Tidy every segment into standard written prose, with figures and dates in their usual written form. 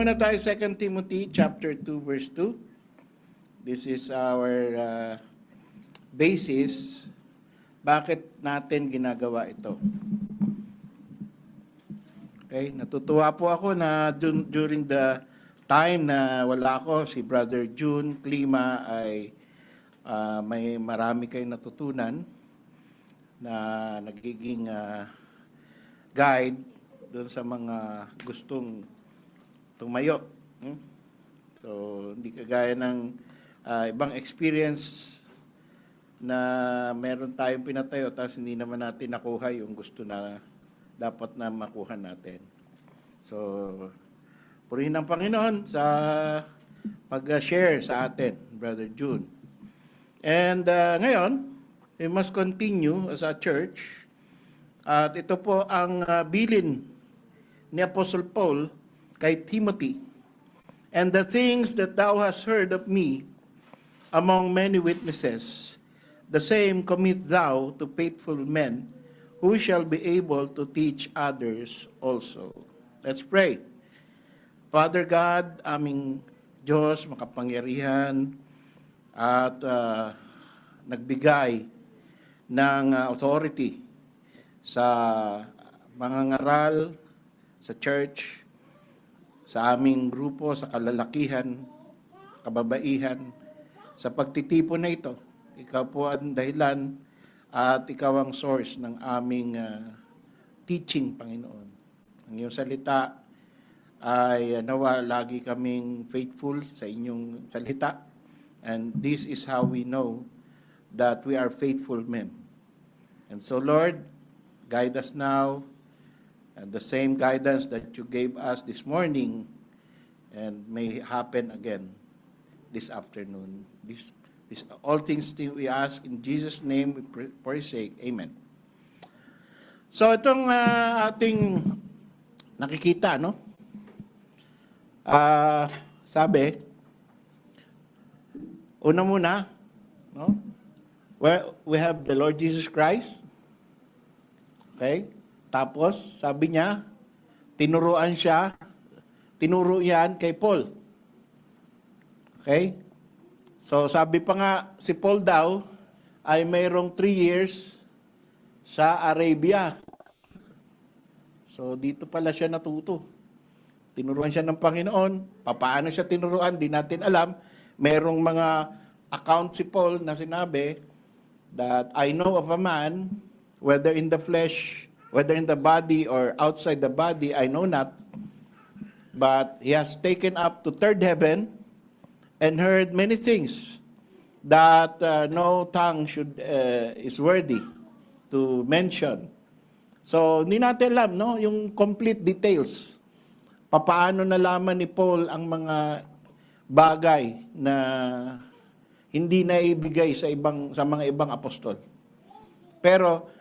muna tayo 2 Timothy chapter 2 verse 2. This is our basis. Bakit natin ginagawa ito? Okay, natutuwa po ako na during the time na wala ako, si Brother June Klima ay may marami kayong natutunan na nagiging guide doon sa mga gustong tumayo. So, hindi kagaya ng ibang experience na meron tayong pinatayo tapos hindi naman natin nakuha yung gusto na dapat na makuha natin. So, purihin ng Panginoon sa pag-share sa atin, Brother June. And ngayon, we must continue as a church. At ito po ang bilin ni Apostle Paul kay Timothy. And the things that thou hast heard of me among many witnesses, the same commit thou to faithful men who shall be able to teach others also. Let's pray. Father God, aming Diyos, makapangyarihan, at nagbigay ng authority sa mga ngaral, sa church, sa aming grupo, sa kalalakihan, kababaihan, sa pagtitipon na ito. Ikaw po ang dahilan at ikaw ang source ng aming teaching, Panginoon. Ang iyong salita ay nawa lagi kaming faithful sa inyong salita. And this is how we know that we are faithful men. And so, Lord, guide us now, and the same guidance that you gave us this morning and may happen again this afternoon. This all things we ask in Jesus' name, we pray for His sake. Amen. So itong ating nakikita, no? Sabi, una muna, no? We have the Lord Jesus Christ. Okay? Tapos, sabi niya, tinuro yan kay Paul. Okay? So, sabi pa nga, si Paul daw ay mayroong 3 years sa Arabia. So, dito pala siya natuto. Tinuruan siya ng Panginoon. Paano siya tinuruan? Di natin alam. Mayroong mga account si Paul na sinabi that I know of a man, whether in the flesh, whether in the body or outside the body, I know not. But he has taken up to third heaven and heard many things that no tongue is worthy to mention. So, hindi natin alam, no, yung complete details. Paano nalaman ni Paul ang mga bagay na hindi naibigay sa mga ibang apostol. Pero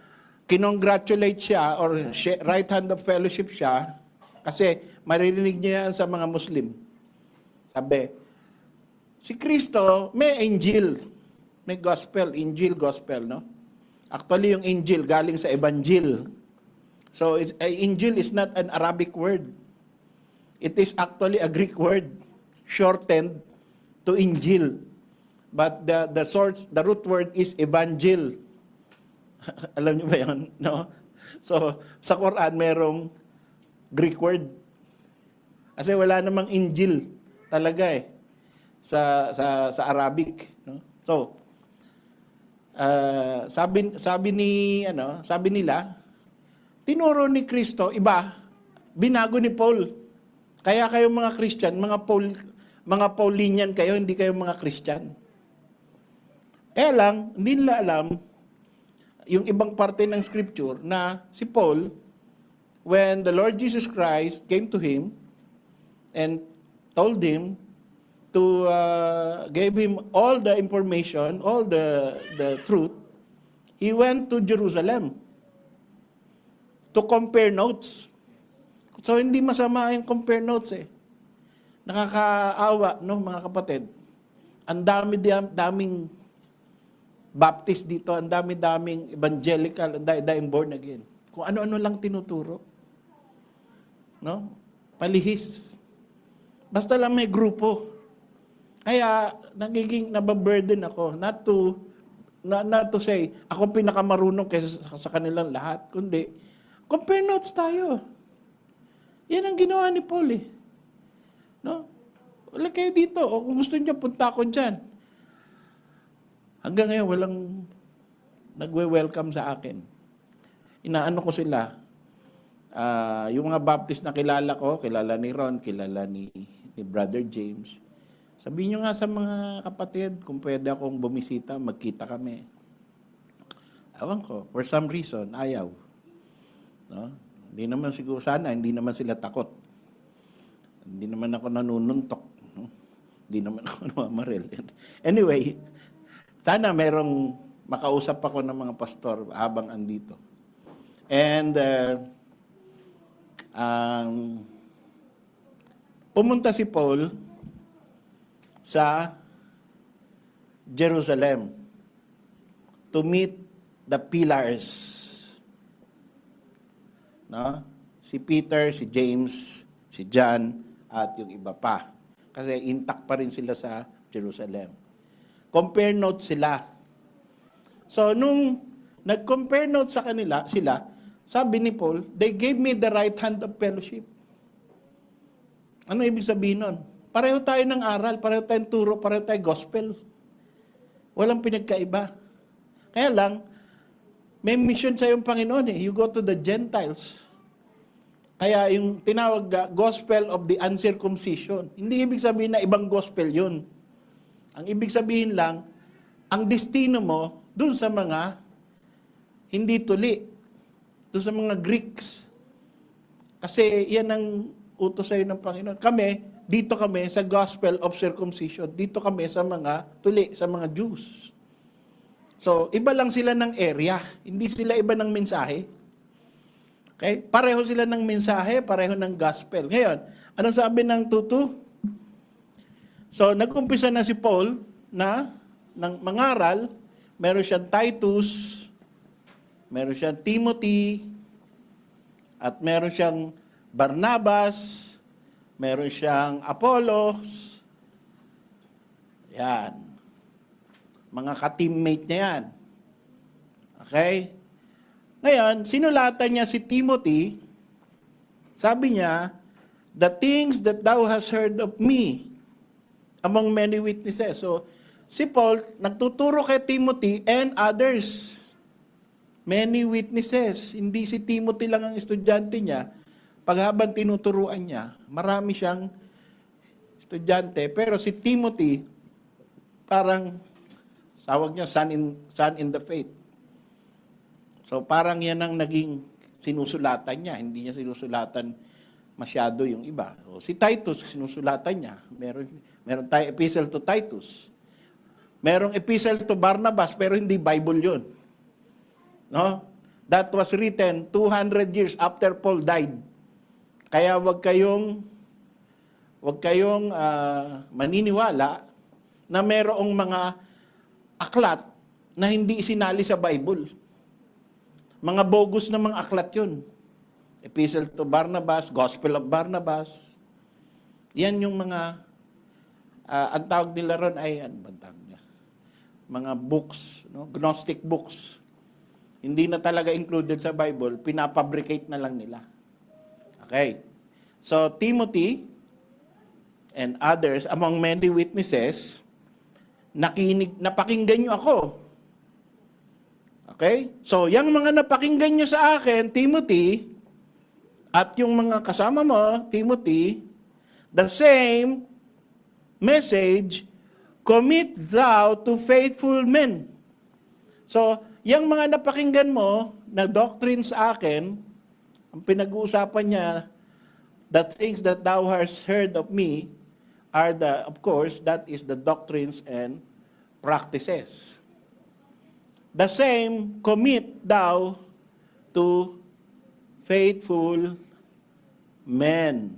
kinongratulate siya or right hand of fellowship siya kasi maririnig niya yan sa mga Muslim. Sabi, si Kristo may Injil, may gospel, Injil, gospel, no? Actually, yung Injil galing sa Evangel. So, Injil is not an Arabic word. It is actually a Greek word, shortened to Injil. But the root word is Evangel. Alam niyo ba yun? No? So, sa Quran, merong Greek word. Kasi wala namang Injil talaga sa Arabic. No? So, sabi nila, tinuro ni Kristo, iba, binago ni Paul. Kaya kayo mga Christian, mga Paulinian kayo, hindi kayo mga Christian. Kaya lang, hindi nila alam, yung ibang parte ng scripture na si Paul, when the Lord Jesus Christ came to him and told him to give him all the information, all the truth, he went to Jerusalem to compare notes. So hindi masama yung compare notes Nakakaawa, no, mga kapatid. Ang daming Baptist dito, ang dami-daming evangelical, ang dami-daming born again. Kung ano-ano lang tinuturo. No? Palihis. Basta lang may grupo. Kaya nagiging nababurden ako not to say ako pinakamarunong kaysa sa kanilang lahat, kundi compare notes tayo. Yan ang ginawa ni Paul eh. No? Wala kayo dito. O kung gusto niyo, punta ako dyan. Hanggang ngayon, walang nagwe-welcome sa akin. Inaano ko sila. Yung mga Baptist na kilala ni Ron, kilala ni Brother James. Sabihin nyo nga sa mga kapatid, kung pwede akong bumisita, magkita kami. Awan ko, for some reason, ayaw. No? Hindi naman siguro sana, hindi naman sila takot. Hindi naman ako nanununtok. No? Hindi naman ako namamaril. Anyway, sana merong makausap ako ng mga pastor habang andito. And pumunta si Paul sa Jerusalem to meet the pillars. No? Si Peter, si James, si John, at yung iba pa. Kasi intact pa rin sila sa Jerusalem. Compare notes sila. So, nung nag-compare notes sa kanila, sabi ni Paul, they gave me the right hand of fellowship. Ano ibig sabihin nun? Pareho tayo ng aral, pareho tayong turo, pareho tayong gospel. Walang pinagkaiba. Kaya lang, may mission sa yung Panginoon eh. You go to the Gentiles. Kaya yung tinawag na gospel of the uncircumcision, hindi ibig sabihin na ibang gospel yun. Ang ibig sabihin lang, ang destino mo dun sa mga hindi tuli, dun sa mga Greeks. Kasi yan ang utos sa'yo ng Panginoon. Dito kami sa gospel of circumcision. Dito kami sa mga tuli, sa mga Jews. So, iba lang sila ng area. Hindi sila iba ng mensahe. Okay? Pareho sila ng mensahe, pareho ng gospel. Ngayon, anong sabi ng tutu? So, nag-umpisa na si Paul na ng mangaral. Meron siyang Titus, meron siyang Timothy, at meron siyang Barnabas, meron siyang Apollos. Yan. Mga ka-teammate niya yan. Okay? Ngayon, sinulatan niya si Timothy, sabi niya, the things that thou hast heard of me among many witnesses. So, si Paul, nagtuturo kay Timothy and others. Many witnesses. Hindi si Timothy lang ang estudyante niya. Paghabang tinuturuan niya, marami siyang estudyante. Pero si Timothy, parang, tawag niya, son in the faith. So parang yan ang naging sinusulatan niya. Hindi niya sinusulatan masyado yung iba. So, si Titus, sinusulatan niya. Meron tayong epistle to Titus. Merong epistle to Barnabas, pero hindi Bible yun. No? That was written 200 years after Paul died. Kaya wag kayong maniniwala na merong mga aklat na hindi isinali sa Bible. Mga bogus na mga aklat yun. Epistle to Barnabas, Gospel of Barnabas. Yan yung mga, ang tawag nila ron ay, ano ba tawag niya? Mga books, no? Gnostic books. Hindi na talaga included sa Bible, pinapabricate na lang nila. Okay. So, Timothy and others, among many witnesses, napakinggan nyo ako. Okay? So, yung mga napakinggan nyo sa akin, Timothy, at yung mga kasama mo, Timothy, the same message, commit thou to faithful men. So, yung mga napakinggan mo na doctrine sa akin, ang pinag-uusapan niya, the things that thou hast heard of me are of course, that is the doctrines and practices. The same commit thou to faithful men.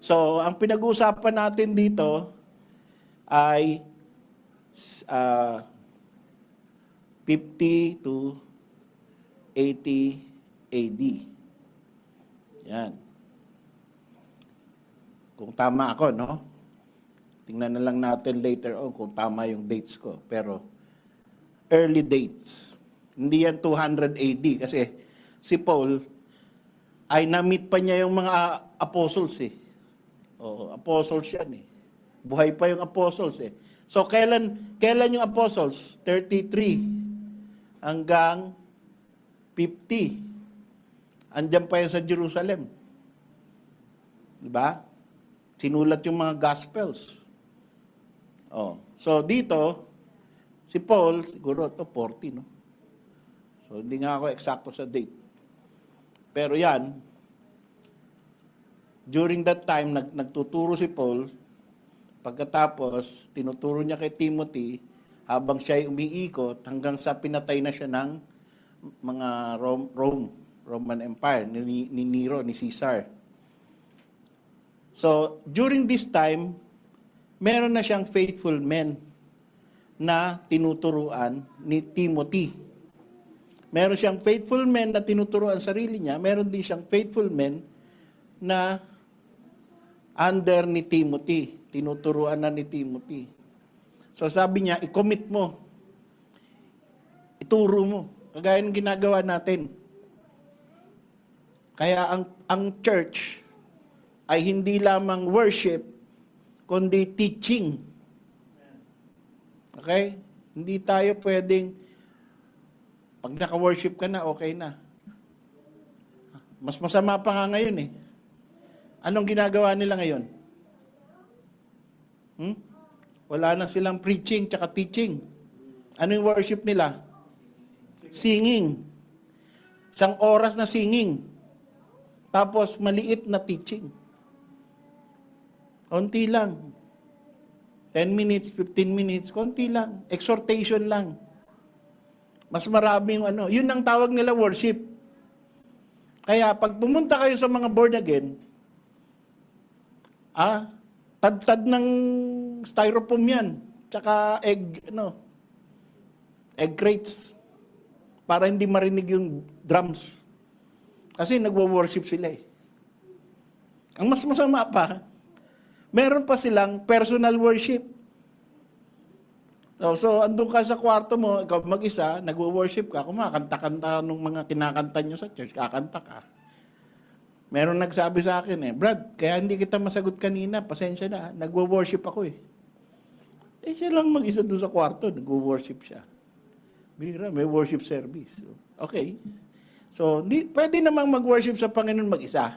So, ang pinag-uusapan natin dito ay 50 to 80 AD. Yan. Kung tama ako, no? Tingnan na lang natin later on kung tama yung dates ko. Pero, early dates. Hindi yan 200 AD kasi si Paul ay na-meet pa niya yung mga apostles eh. Oo, apostles yan eh. Buhay pa yung apostles eh. So, kailan yung apostles? 33 hanggang 50. Andiyan pa yan sa Jerusalem. Diba? Sinulat yung mga Gospels. Oh. So, dito, si Paul, siguro ito 40, no? So, hindi nga ako eksakto sa date. Pero yan, during that time, nagtuturo si Paul, pagkatapos, tinuturo niya kay Timothy, habang siya ay umiikot, hanggang sa pinatay na siya ng mga Roman Empire, ni Nero, ni Caesar. So, during this time, meron na siyang faithful men na tinuturuan ni Timothy. Meron siyang faithful men na tinuturuan sarili niya. Meron din siyang faithful men na under ni Timothy. Tinuturuan na ni Timothy. So sabi niya, i-commit mo. Ituro mo. Kagaya ng ginagawa natin. Kaya ang church ay hindi lamang worship, kundi teaching. Okay? Hindi tayo pwedeng, pag naka-worship ka na, okay na. Mas masama pa nga ngayon eh. Anong ginagawa nila ngayon? Wala na silang preaching tsaka teaching. Ano yung worship nila? Singing. Isang oras na singing. Tapos maliit na teaching. Konti lang. 10 minutes, 15 minutes, konti lang. Exhortation lang. Mas maraming ano. Yun ang tawag nila worship. Kaya pag pumunta kayo sa mga born again, tad-tad ng styrofoam yan. Tsaka egg crates. Para hindi marinig yung drums. Kasi nagwo-worship sila eh. Ang mas masama pa, meron pa silang personal worship. So andun ka sa kwarto mo, ikaw mag-isa, nagwo-worship ka, kumakanta-kanta nung mga kinakanta nyo sa church, kakanta ka. Meron nagsabi sa akin Brad, kaya hindi kita masagot kanina, pasensya na, nagwo-worship ako eh. Siya lang mag-isa doon sa kwarto, nagwo-worship siya. Bira, may worship service. Okay. So, pwede namang mag-worship sa Panginoon mag-isa.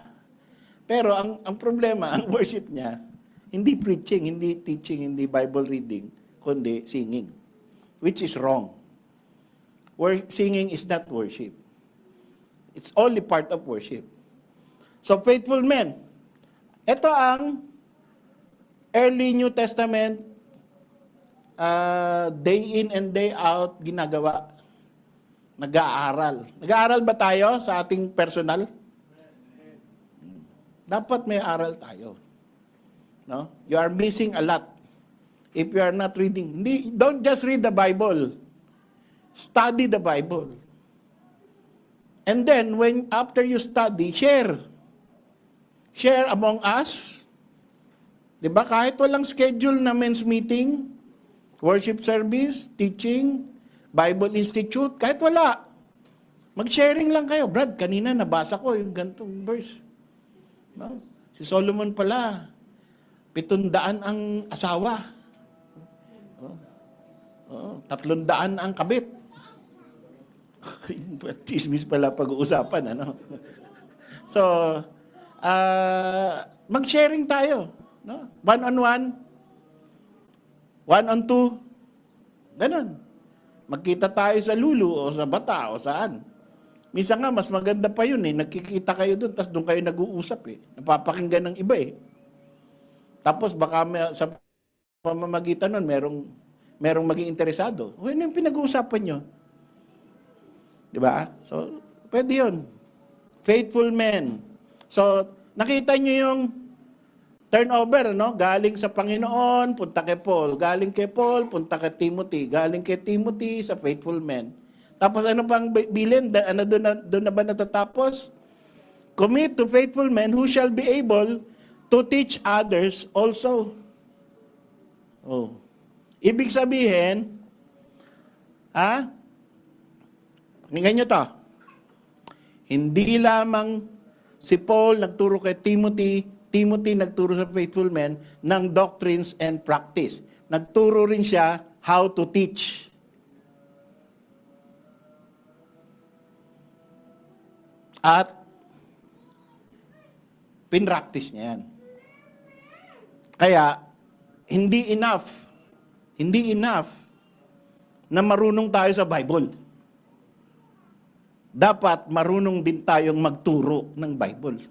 Pero ang problema, ang worship niya, hindi preaching, hindi teaching, hindi Bible reading, kundi singing. Which is wrong. Singing is not worship. It's only part of worship. So, faithful men. Ito ang early New Testament, day in and day out, ginagawa. Nag-aaral. Nag-aaral ba tayo sa ating personal? Dapat may aral tayo. No? You are missing a lot if you are not reading. Don't just read the Bible. Study the Bible. And then, after you study, share. Share among us. Diba? Kahit walang schedule na men's meeting, worship service, teaching, Bible Institute, kahit wala. Mag-sharing lang kayo. Brad, kanina nabasa ko yung gantong verse. No? Si Solomon pala, 700 ang asawa. 300 ang kabit. Chismis pala pag-uusapan. Ano? So, mag-sharing tayo. No? One-on-one. One-on-two. Ganon. Magkita tayo sa Lulu o sa Bata o saan. Minsan nga, mas maganda pa yun eh. Nagkikita kayo doon, tapos doon kayo nag-uusap eh. Napapakinggan ng iba eh. Tapos baka sa pamamagitan nun, merong maging interesado. Ano yung pinag-uusapan nyo? Diba? So, pwede yun. Faithful men. So, nakita nyo yung turnover, no? Galing sa Panginoon, punta kay Paul. Galing kay Paul, punta kay Timothy. Galing kay Timothy sa faithful men. Tapos ano pang bilin? Doon na ba natatapos? Commit to faithful men who shall be able to teach others also. Oh. Ibig sabihin, pakinggan nyo to. Hindi lamang si Paul nagturo kay Timothy, Timothy nagturo sa faithful men ng doctrines and practice. Nagturo rin siya how to teach. At pinractice niya yan. Kaya, hindi enough na marunong tayo sa Bible. Dapat marunong din tayong magturo ng Bible.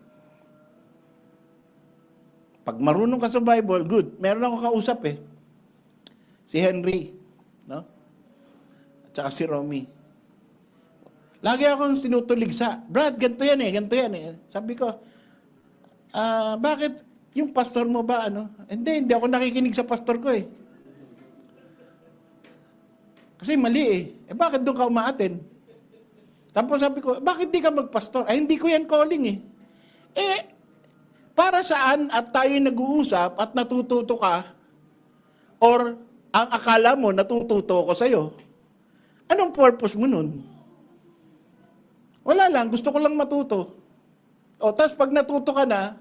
Pag marunong ka sa Bible, good. Meron ako kausap si Henry, no? At saka si Romy. Lagi akong tinutuligsa. Brad, ganito yan ganito yan Sabi ko, bakit yung pastor mo ba, Hindi ako nakikinig sa pastor ko Kasi mali bakit doon ka umaaten? Tapos sabi ko, bakit di ka magpastor? Ay, hindi ko yan calling para saan at tayo nag-uusap at natututo ka? Or ang akala mo natututo ko sa'yo? Anong purpose mo nun? Wala lang, gusto ko lang matuto. Tapos pag natuto ka na,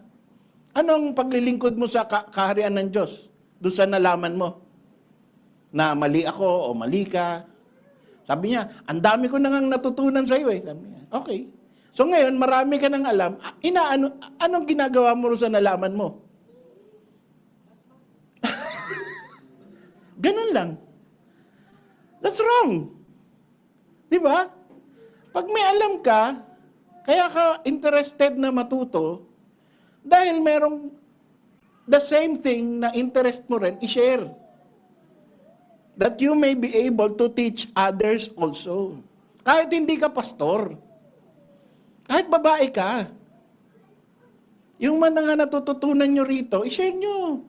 anong paglilingkod mo sa kaharian ng Diyos? Doon sa nalaman mo? Na mali ako o mali ka? Sabi niya, ang dami ko nang natutunan sa iyo Sabi niya, okay. So ngayon, marami ka nang alam. Anong ginagawa mo sa nalaman mo? Ganun lang. That's wrong. Di ba? Pag may alam ka, kaya ka interested na matuto, dahil merong the same thing na interest mo rin, i-share. That you may be able to teach others also. Kahit hindi ka pastor. Kahit babae ka. Yung mga natututunan nyo rito, i-share nyo.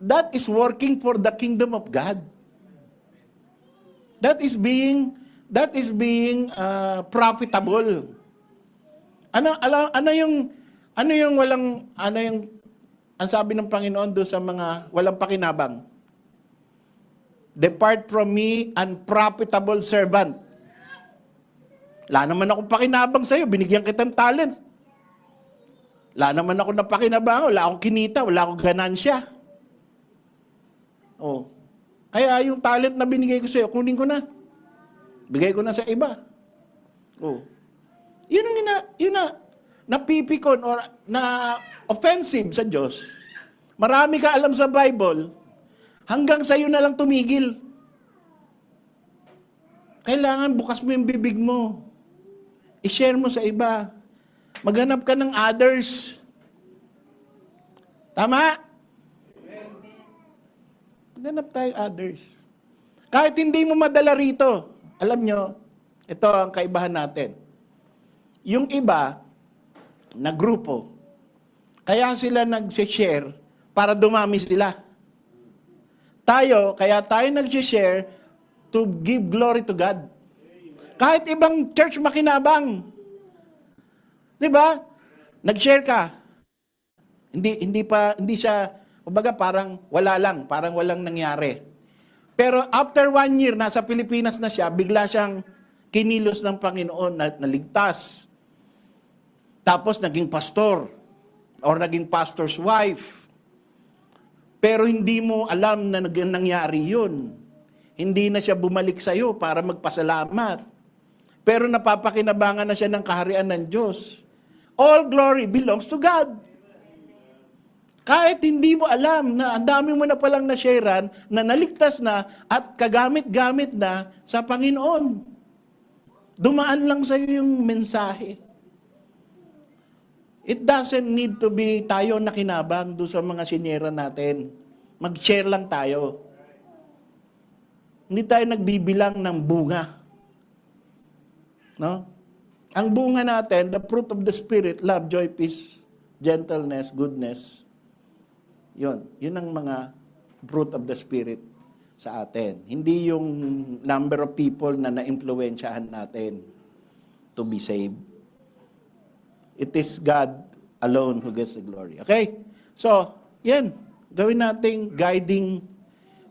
That is working for the kingdom of God. That is being profitable. Ang sabi ng Panginoon doon sa mga walang pakinabang, depart from me, unprofitable servant. Wala naman akong pakinabang sa'yo, binigyan kitang talent. Wala naman ako na pakinabang, wala akong kinita, wala akong ganansya. Kaya yung talent na binigay ko sa'yo, kunin ko na. Bigay ko na sa iba. Yun na napipikon or na offensive sa Diyos. Marami ka alam sa Bible, hanggang sa'yo na lang tumigil. Kailangan bukas mo yung bibig mo. I-share mo sa iba. Maghanap ka ng others. Tama? Maghanap tayo others. Kahit hindi mo madala rito, alam nyo, ito ang kaibahan natin. Yung iba na grupo, kaya sila nag-share para dumami sila. Kaya tayo nag-share to give glory to God. Kahit ibang church makinabang. Di ba? Nag-share ka. Hindi siya, kumbaga parang wala lang, parang walang nangyari. Pero after 1 year, nasa Pilipinas na siya, bigla siyang kinilos ng Panginoon na naligtas. Tapos naging pastor or naging pastor's wife. Pero hindi mo alam na nangyari yun. Hindi na siya bumalik sa iyo para magpasalamat. Pero napapakinabangan na siya ng kaharian ng Diyos. All glory belongs to God. Kahit hindi mo alam na ang dami mo na palang na-sharean, na naligtas na at kagamit-gamit na sa Panginoon. Dumaan lang sa iyo yung mensahe. It doesn't need to be tayo nakinabang doon sa mga sinyera natin. Mag-share lang tayo. Hindi tayo nagbibilang ng bunga. No? Ang bunga natin, the fruit of the Spirit, love, joy, peace, gentleness, goodness. Yun ang mga fruit of the Spirit sa atin. Hindi yung number of people na na-impluwensyahan natin to be saved. It is God alone who gets the glory. Okay? So, yan. Gawin nating guiding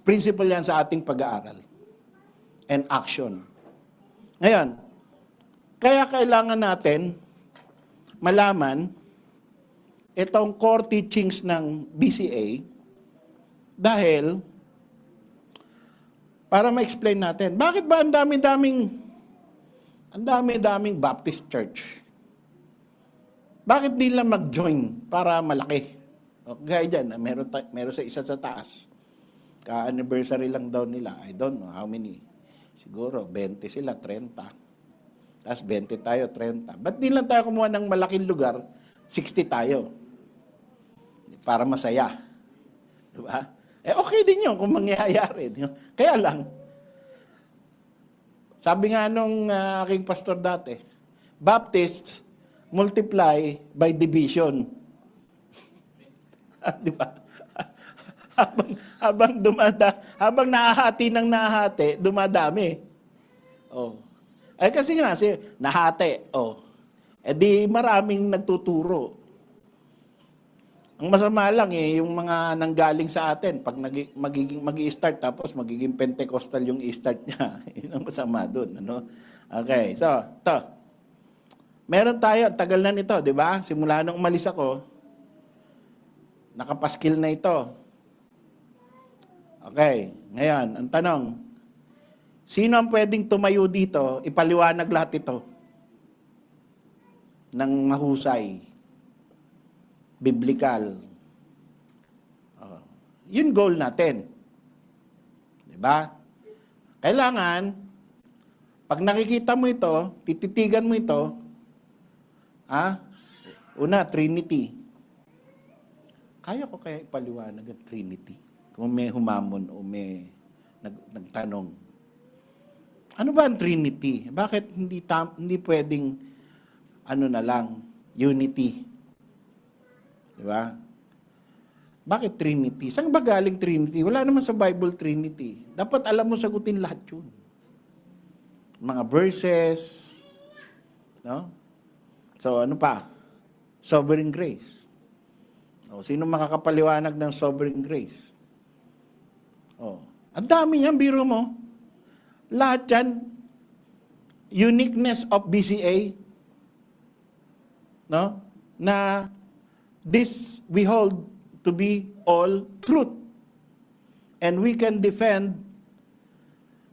principle yan sa ating pag-aaral and action. Ngayon, kaya kailangan natin malaman itong core teachings ng BCA dahil para ma-explain natin, bakit ba ang dami-daming Baptist church? Bakit di lang mag-join para malaki? O, gaya dyan, meron sa isa sa taas. Ka-anniversary lang daw nila. I don't know how many. Siguro, 20 sila, 30. Tapos 20 tayo, 30. Ba't di lang tayo kumuha ng malaking lugar, 60 tayo? Para masaya. Diba? Okay din yun kung mangyayari. Kaya lang, sabi nga nung aking pastor dati, Baptists multiply by division. Di ba? habang nahahati ng nahahati, dumadami. Oh. Kasi nga, nahati. Oh. Di maraming nagtuturo. Ang masama lang yung mga nanggaling sa atin, pag magi-start tapos magiging Pentecostal yung i-start niya. Yun ang masama dun. Ano? Okay, so, ito. Meron tayo, tagal na nito, di ba? Simula nung umalis ako, nakapaskil na ito. Okay, ngayon, ang tanong, sino ang pwedeng tumayo dito, ipaliwanag lahat ito ng mahusay, biblical. Yun goal natin. Di ba? Kailangan, pag nakikita mo ito, tititigan mo ito, una, Trinity. Kaya ko kaya ipaliwanag ang Trinity? Kung may humamon o may nagtanong. Ano ba ang Trinity? Bakit hindi pwedeng na lang, unity? Di ba? Bakit Trinity? Saan ba galing Trinity? Wala naman sa Bible Trinity. Dapat alam mo sagutin lahat yun. Mga verses. No? So, ano pa? Sovereign grace. O, sino makakapaliwanag ng sovereign grace? O, ang dami yan, biro mo. Lahat yan, uniqueness of BCA, no? Na this we hold to be all truth. And we can defend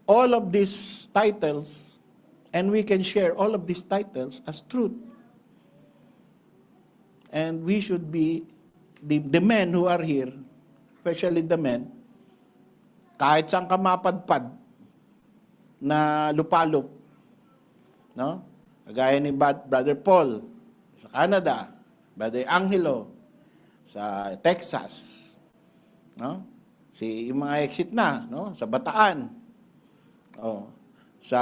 all of these titles and we can share all of these titles as truth. And we should be, the men who are here, especially the men, kahit saan ka mapadpad na lupalop, no? Kagaya ni Brother Paul sa Canada, Brother Angelo sa Texas, no? Yung mga exit na, no? Sa Bataan. Oh. Sa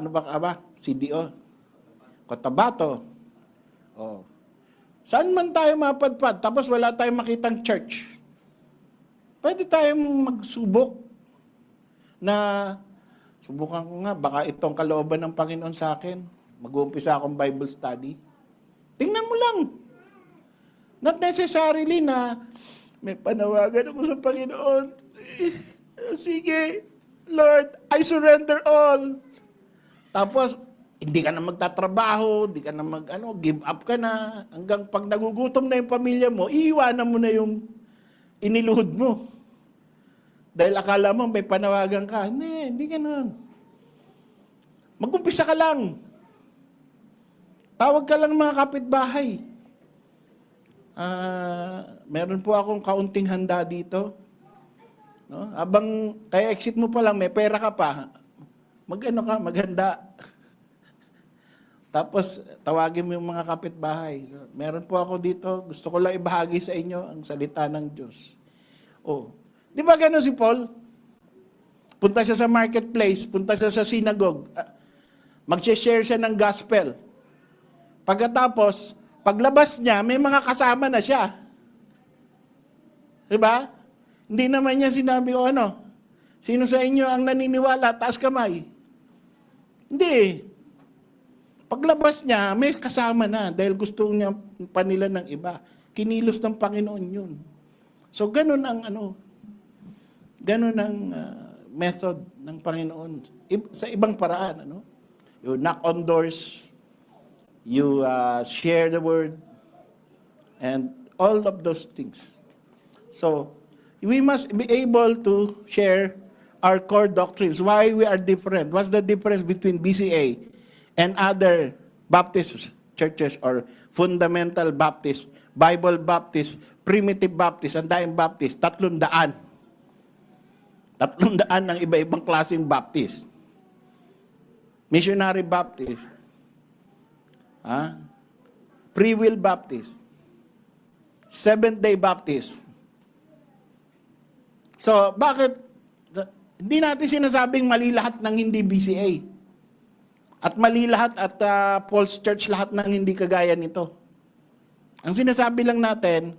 ano ba? CDO. Cotabato. Oh. Saan man tayo mapadpad, tapos wala tayong makitang church. Pwede tayong magsubok na subukan ko nga, baka itong kalooban ng Panginoon sa akin. Mag-uumpisa akong Bible study. Tingnan mo lang. Not necessarily na may panawagan ako sa Panginoon. Sige, Lord, I surrender all. Tapos, hindi ka na magtatrabaho, hindi ka na give up ka na. Hanggang pag nagugutom na yung pamilya mo, iiwanan mo na yung iniluhod mo. Dahil akala mo may panawagan ka. Hindi ganun. Mag-umpisa ka lang. Tawag ka lang mga kapitbahay. Meron po akong kaunting handa dito. No? Abang kaya exit mo pa lang, may pera ka pa. Maghanda. Tapos, tawagin mo yung mga kapitbahay. Meron po ako dito, gusto ko lang ibahagi sa inyo ang salita ng Diyos. Oh, di ba gano'n si Paul? Punta siya sa marketplace, punta siya sa synagogue, mag-share siya ng gospel. Pagkatapos, paglabas niya, may mga kasama na siya. Di ba? Hindi naman niya sinabi, sino sa inyo ang naniniwala, taas kamay? Hindi. Paglabas niya, may kasama na dahil gusto niya pa nila ng iba. Kinilos ng Panginoon yun. So ganun ang method ng Panginoon sa ibang paraan. You knock on doors, you share the word, and all of those things. So we must be able to share our core doctrines, why we are different. What's the difference between BCA and other Baptist churches or fundamental Baptist, Bible Baptist, primitive Baptist, Andaing Baptist, 300. 300 ng iba-ibang klaseng Baptist. Missionary Baptist. Free Will Baptist. Seventh-day Baptist. So, bakit hindi natin sinasabing mali lahat ng hindi BCA? At mali lahat at false church lahat ng hindi kagaya nito. Ang sinasabi lang natin,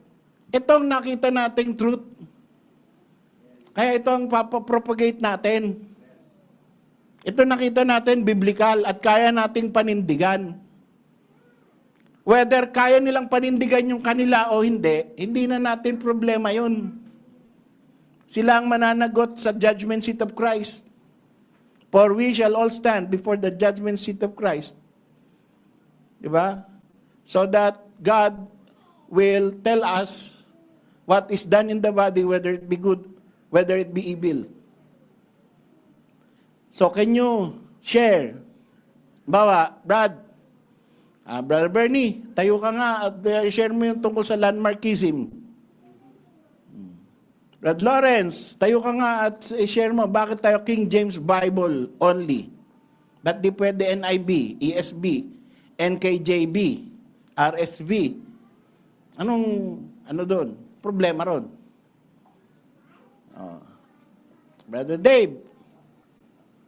itong nakita nating truth. Kaya ito ang papapropagate natin. Ito nakita natin biblical at kaya nating panindigan. Whether kaya nilang panindigan yung kanila o hindi na natin problema yun. Sila ang mananagot sa judgment seat of Christ. For we shall all stand before the judgment seat of Christ. Diba? So that God will tell us what is done in the body, whether it be good, whether it be evil. So can you share? Bawa, Brother Bernie, tayo ka nga at share mo yung tungkol sa landmarkism. Brad Lawrence, tayo ka nga at share mo, bakit tayo King James Bible only? Ba't di pwede NIV, ESV, NKJV, RSV? Ano doon? Problema ron. Brother Dave,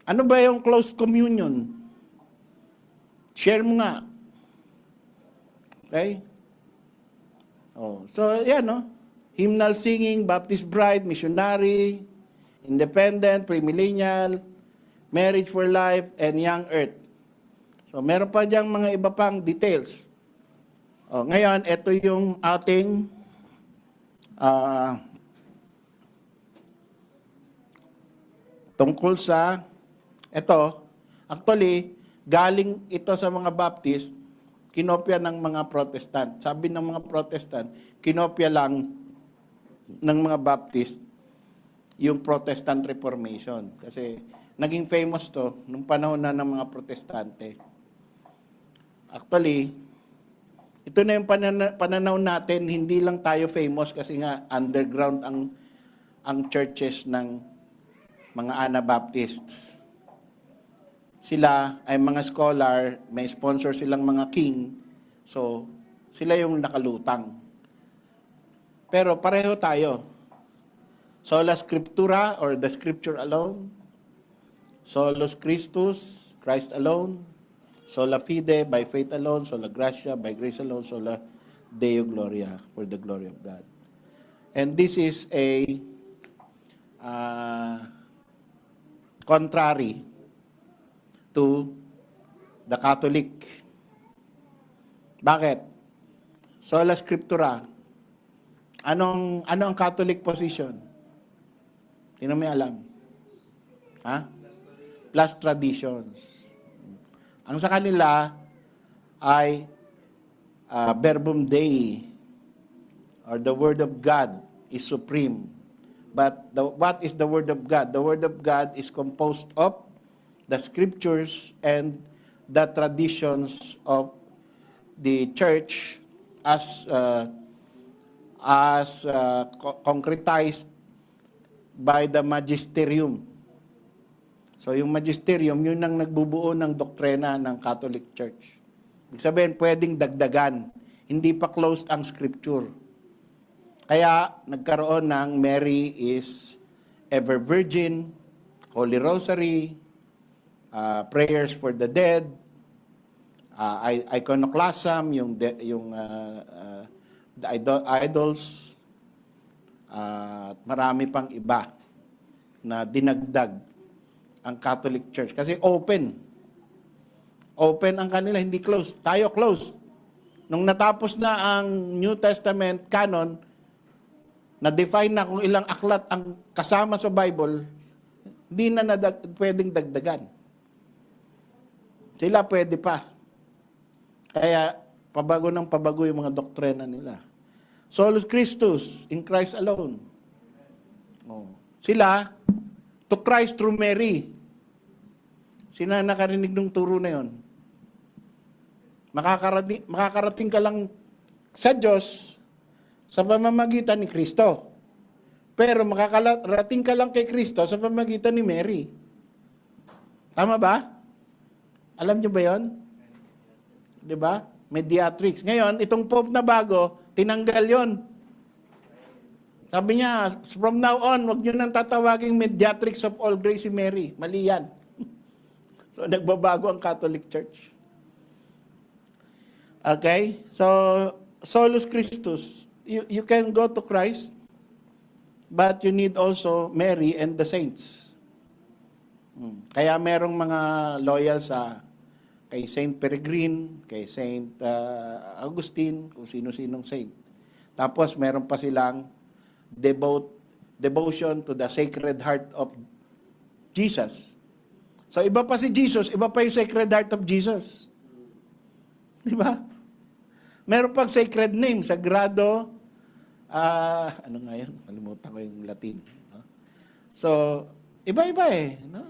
ano ba yung close communion? Share mo nga. Okay? So, yan, hymnal singing, Baptist bride, missionary, independent, premillennial, marriage for life, and young earth. So, meron pa diyang mga iba pang details. Ngayon, ito yung ating tungkol sa ito. Actually, galing ito sa mga Baptist, kinopya ng mga Protestant. Sabi ng mga Protestant, kinopya lang ng mga Baptist yung Protestant Reformation. Kasi naging famous to nung panahon na ng mga Protestante. Actually, ito na yung pananaw natin, hindi lang tayo famous kasi nga underground ang churches ng mga Anabaptists. Sila ay mga scholar, may sponsor silang mga king, so sila yung nakalutang. Pero pareho tayo. Sola Scriptura or the Scripture alone. Solus Christus, Christ alone. Sola Fide, by faith alone. Sola Gratia, by grace alone. Sola Deo Gloria, for the glory of God. And this is a contrary to the Catholic. Bakit? Sola Scriptura. Ano ang Catholic position? Sino may alam? Plus traditions. Ang sa kanila ay verbum Dei or the Word of God is supreme. But what is the Word of God? The Word of God is composed of the Scriptures and the traditions of the church as concretized by the magisterium. So yung magisterium, yun ang nagbubuo ng doktrina ng Catholic Church. Ibig sabihin, pwedeng dagdagan. Hindi pa closed ang scripture. Kaya nagkaroon ng Mary is ever virgin, Holy Rosary, prayers for the dead, iconoclasm, the idols, at marami pang iba na dinagdag ang Catholic Church. Kasi open Open ang kanila, hindi closed. Tayo closed. Nung natapos na ang New Testament canon, na-define na kung ilang aklat ang kasama sa Bible, hindi na pwedeng dagdagan. Sila pwede pa. Kaya, pabago ng pabago yung mga doktrina nila. Solus Christus, in Christ alone. Oh. Sila, to Christ through Mary. Sina nakarinig ng turo na yon. Makakarating ka lang sa Diyos sa pamamagitan ni Kristo. Pero makakarating ka lang kay Kristo sa pamamagitan ni Mary. Tama ba? Alam niyo ba yon? Diba? Mediatrix. Ngayon, itong Pope na bago, tinanggal yon. Sabi niya, from now on, wag niyo nang tatawaging Mediatrix of all grace si Mary. Mali yan. So, nagbabago ang Catholic Church. Okay? So, Solus Christus. You can go to Christ, but you need also Mary and the saints. Kaya merong mga loyal sa kay Saint Peregrine, kay Saint Augustine, kung sino-sinong saint. Tapos meron pa silang devotion to the Sacred Heart of Jesus. So iba pa si Jesus, iba pa yung Sacred Heart of Jesus. Di ba? Meron pang sacred name, Sagrado, ano nga yun? Kalimutan ko yung Latin. No? So, iba-iba eh. No?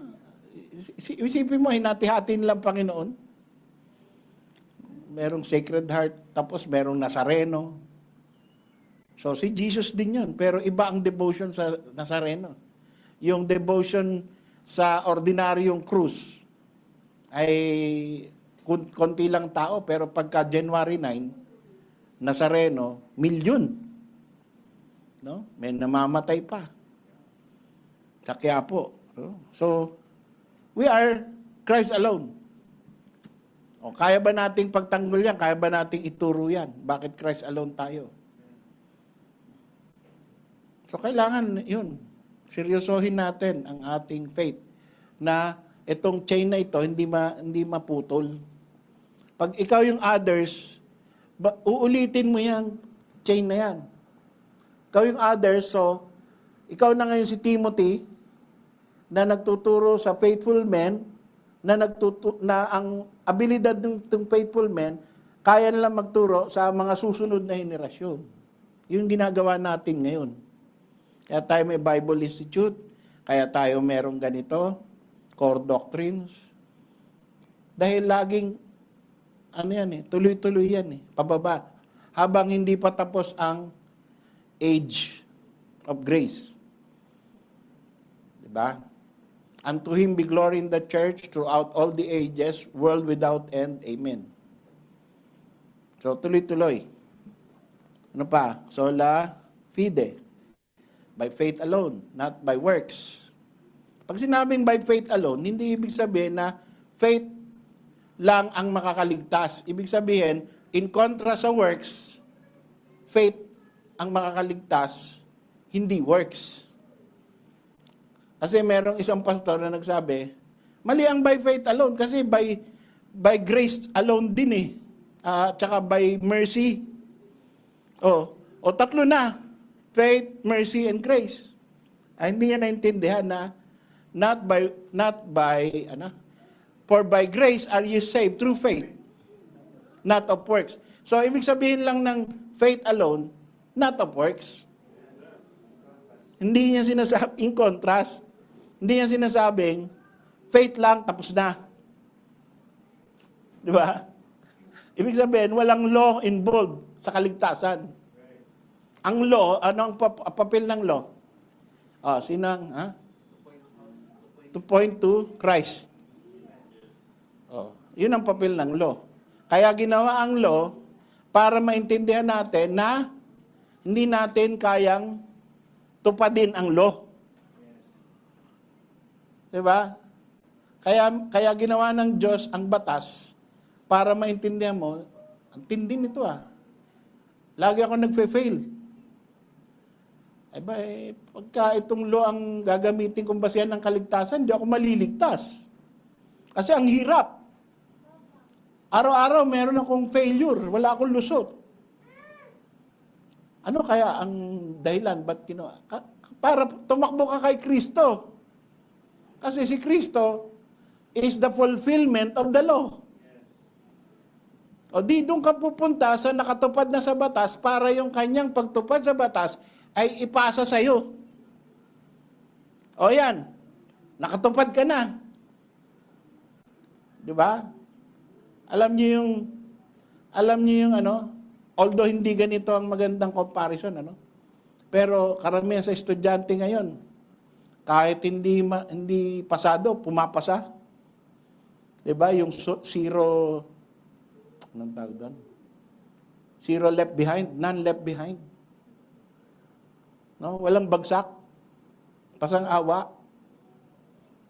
Isipin mo, hinati-hatin lang Panginoon. Merong Sacred Heart, tapos merong Nazareno. So, si Jesus din yun. Pero iba ang devotion sa Nazareno. Yung devotion sa ordinaryong krus ay konti lang tao, pero pagka January 9, Nazareno, milyon. No? May namamatay pa. Sa Quiapo. So, we are Christ alone. O, kaya ba nating pagtanggol yan? Kaya ba nating ituro yan? Bakit Christ alone tayo? So, kailangan yun. Seryosohin natin ang ating faith na itong chain na ito hindi maputol. Pag ikaw yung others, uulitin mo yung chain na yan. Ikaw yung others, so ikaw na ngayon si Timothy na nagtuturo sa faithful men, na ang abilidad ng faithful men, kaya nilang magturo sa mga susunod na henerasyon. Yung ginagawa natin ngayon. Kaya tayo may Bible Institute, kaya tayo merong ganito, core doctrines. Dahil laging, tuloy-tuloy yan pababa. Habang hindi pa tapos ang age of grace. Diba? And to Him be glory in the church throughout all the ages, world without end. Amen. So, tuloy-tuloy. Ano pa? Sola fide. By faith alone, not by works. Pag sinabing by faith alone, hindi ibig sabihin na faith lang ang makakaligtas. Ibig sabihin, in kontra sa works, faith ang makakaligtas, hindi works. Kasi merong isang pastor na nagsabi, mali ang by faith alone kasi by grace alone din tsaka by mercy. O tatlo na. Faith, mercy, and grace. Ay, hindi niya naintindihan na for by grace are you saved through faith, not of works. So, ibig sabihin lang ng faith alone, not of works. Hindi niya sinasabing, in contrast, hindi niya sinasabing, faith lang, tapos na. Di ba? Ibig sabihin, walang law involved sa kaligtasan. Ang law, ano ang papel ng law? To point to Christ. Yun ang papel ng law. Kaya ginawa ang law para maintindihan natin na hindi natin kayang tupadin ang law. Diba? Kaya ginawa ng Diyos ang batas para maintindihan mo, ang tindi nito Lagi ako nagfe-fail. Pagka itong law ang gagamitin kong basihan ng kaligtasan, hindi ako maliligtas. Kasi ang hirap. Araw-araw meron akong failure, wala akong lusot. Ano kaya ang dahilan? Ba't ginawa? Para tumakbo ka kay Kristo. Kasi si Kristo is the fulfillment of the law. O di doon ka pupunta sa nakatupad na sa batas para yung kanyang pagtupad sa batas ay ipasa sa iyo. O yan, nakatupad ka na. Di ba? Alam niyo yung although hindi ganito ang magandang comparison, pero karamihan sa estudyante ngayon, kahit hindi pasado, pumapasa. 'Di ba? Yung zero, anong tawag doon? Zero left behind, none left behind. No, walang bagsak. Pasang awa.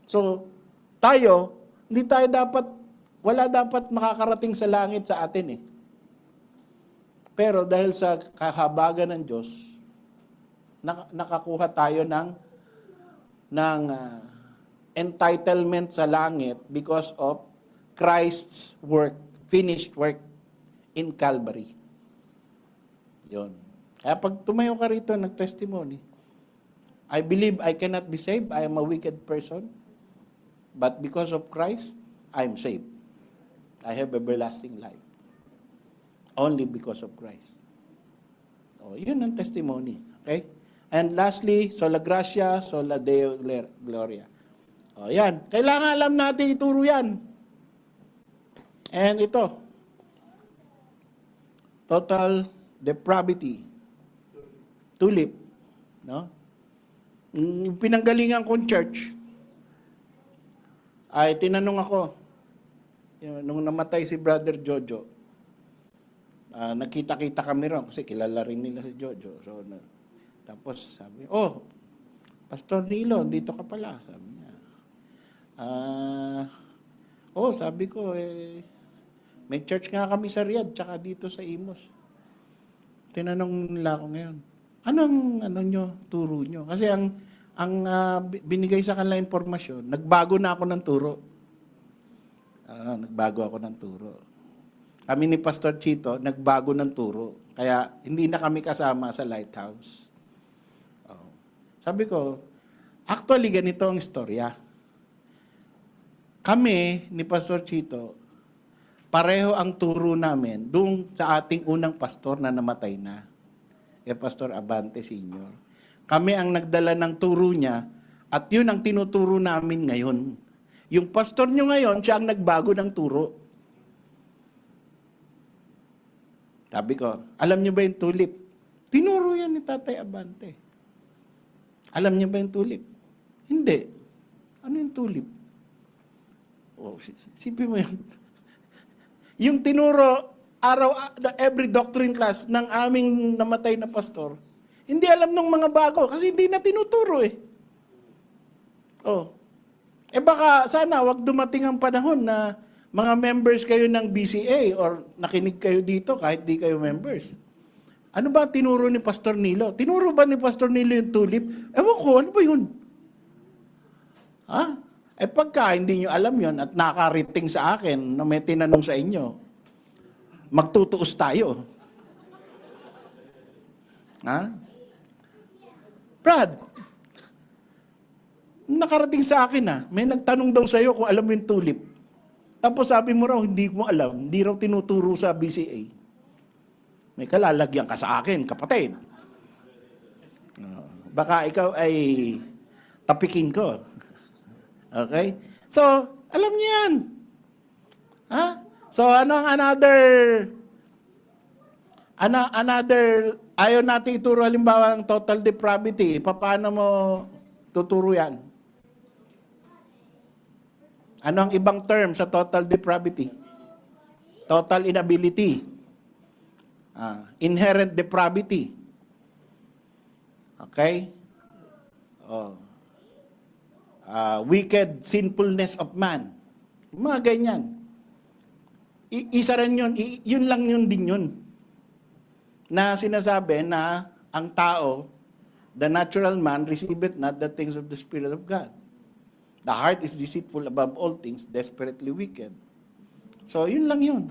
So, wala dapat makakarating sa langit sa atin eh. Pero dahil sa kahabagan ng Diyos, nakakuha tayo ng entitlement sa langit because of Christ's work, finished work in Calvary. Yun. Kaya pag tumayo ka rito, nag-testimony, I believe I cannot be saved, I am a wicked person, but because of Christ, I am saved. I have everlasting life. Only because of Christ. O, yun ang testimony. Okay? And lastly, sola gratia, sola Deo gloria. O, yan. Kailangan alam natin ituro yan. And ito, total depravity. Tulip. No? Yung pinanggalingan kong church, ay tinanong ako, nung namatay si Brother Jojo, nagkita-kita kami ron kasi kilala rin nila si Jojo. So, tapos sabi, Pastor Nilo, dito ka pala. Sabi niya. Sabi ko, may church nga kami sa Riyadh, tsaka dito sa Imos. Tinanong nila ako ngayon, anong turo nyo? Kasi ang binigay sa kanila impormasyon, nagbago na ako ng turo. Nagbago ako ng turo. Kami ni Pastor Chito, nagbago ng turo. Kaya hindi na kami kasama sa Lighthouse. Sabi ko, actually ganito ang istorya. Kami ni Pastor Chito, pareho ang turo namin doon sa ating unang pastor na namatay na. Pastor Abante Sr. Kami ang nagdala ng turo niya at yun ang tinuturo namin ngayon. Yung pastor nyo ngayon, siya ang nagbago ng turo. Sabi ko, alam niyo ba yung tulip? Tinuro yan ni Tatay Abante. Alam niyo ba yung tulip? Hindi. Ano yung tulip? Sipin mo yun. Yung tinuro, every doctrine class ng aming namatay na pastor, hindi alam ng mga bago kasi hindi na tinuturo eh. Baka sana wag dumating ang panahon na mga members kayo ng BCA or nakinig kayo dito kahit di kayo members. Ano ba tinuro ni Pastor Nilo? Tinuro ba ni Pastor Nilo yung tulip? Ewan ko, ano ba yun? Pagka hindi nyo alam yon at nakarating sa akin na may tinanong sa inyo, magtutuos tayo. Brad, nakarating sa akin may nagtanong daw sa'yo kung alam mo yung tulip. Tapos sabi mo raw, hindi mo alam, hindi raw tinuturo sa BCA. May kalalagyan ka sa akin, kapatid. Baka ikaw ay tapikin ko. Okay? So, alam niyo yan. So, ano ang another, ayaw natin ituro halimbawa ang total depravity. Paano mo tuturo yan? Ano ang ibang term sa total depravity? Total inability. Inherent depravity. Okay? Wicked sinfulness of man. Mga ganyan. Isa rin yun. Yun lang yun din yun. Na sinasabi na ang tao, the natural man, receiveth not the things of the Spirit of God. The heart is deceitful above all things, desperately wicked. So, yun lang yun.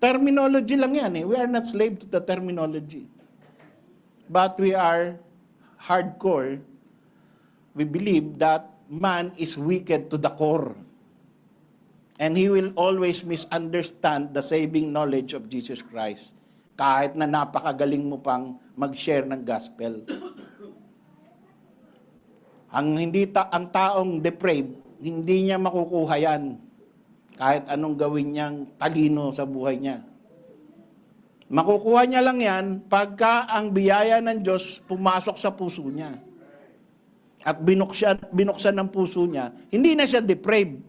Terminology lang yan eh. We are not slave to the terminology. But we are hardcore. We believe that man is wicked to the core. And he will always misunderstand the saving knowledge of Jesus Christ. Kahit na napakagaling mo pang mag-share ng gospel. Ang taong depraved, hindi niya makukuha yan. Kahit anong gawin niyang talino sa buhay niya. Makukuha niya lang yan pagka ang biyaya ng Diyos pumasok sa puso niya. At binuksan ng puso niya, hindi na siya depraved.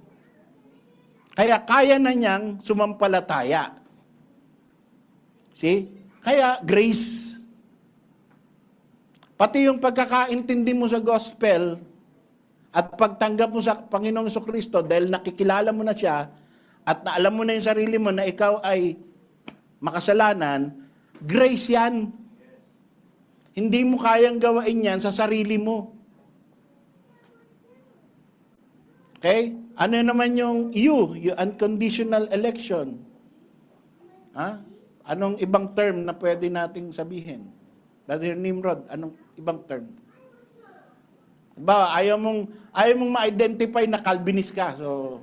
Kaya kaya na niyang sumampalataya. See? Kaya grace. Pati yung pagkakaintindi mo sa gospel at pagtanggap mo sa Panginoong Jesucristo dahil nakikilala mo na siya at alam mo na yung sarili mo na ikaw ay makasalanan, grace yan. Hindi mo kayang gawain yan sa sarili mo. Okay? Ano naman yung unconditional election? Ha? Anong ibang term na pwede nating sabihin? Brother Nimrod, anong ibang term? Ba, ayaw mong ma-identify na Calvinist ka. So,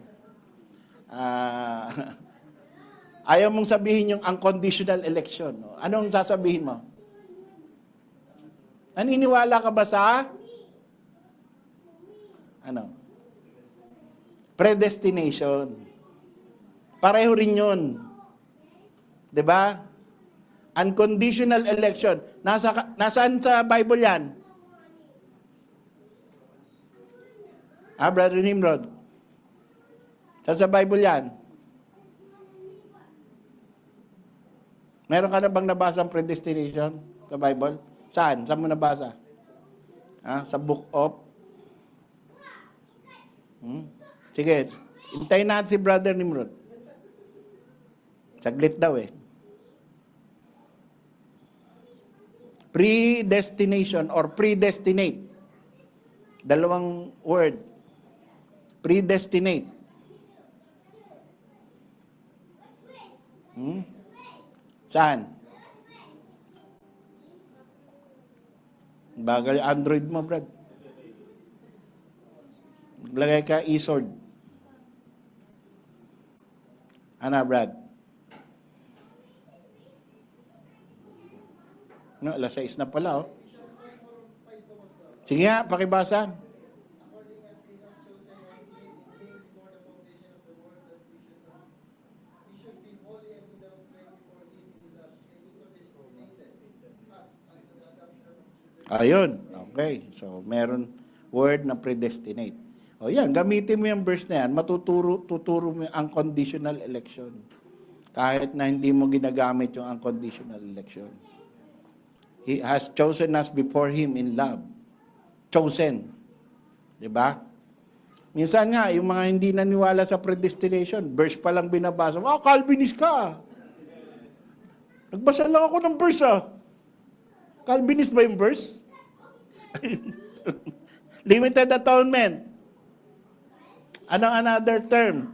ayaw mong sabihin yung unconditional election. Anong sasabihin mo? Naniniwala ka ba sa predestination? Pareho rin yun. 'Di ba? Unconditional election. Nasaan sa Bible yan? Brother Nimrod? Sa Bible yan? Meron ka na bang nabasa ang predestination sa Bible? Saan? Saan mo nabasa? Sa book of? Sige, hintayin natin si Brother Nimrod. Saglit daw eh. Predestination or predestinate. Dalawang word. Predestinate. Saan? Bagal Android mo, Brad. Maglagay ka e-sword. Brad? No, alas 6 na pala, oh. Sige nga, pakibasa. Ayun. Okay. So, meron word na predestinate. O yan, gamitin mo yung verse na yan, tuturo mo yung unconditional election. Kahit na hindi mo ginagamit yung unconditional election. He has chosen us before Him in love. Chosen. Diba? Minsan nga, yung mga hindi naniwala sa predestination, verse pa lang binabasa, Calvinist ka. Nagbasa lang ako ng verse, Calvinist ba yung verse? Limited atonement. Anong another term?